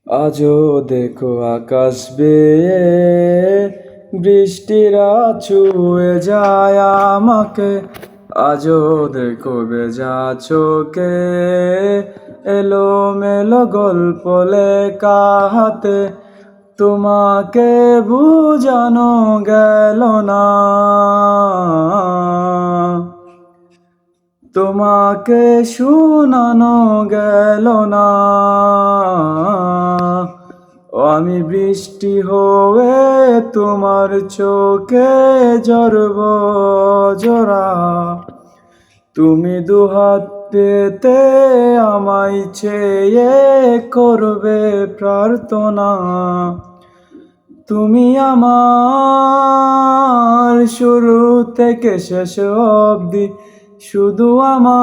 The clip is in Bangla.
আজও দেখো আকাশ বেয়ে বৃষ্টিরা ছুঁয়ে যায় আমাকে। আজও দেখো ভেজা চোখে এলোমেলো গল্প লেখা হাতে। তোমাকে বুঝানো গেল না, তোমাকে শোনানো গেল না। ও আমি বৃষ্টি হয়ে তোমার চোখে ঝরব জোড়া। তুমি দুহাত পেতে আমায় চেয়ে করবে প্রার্থনা। তুমি আমার শুরু থেকে শেষ অবধি, শুধু আমার।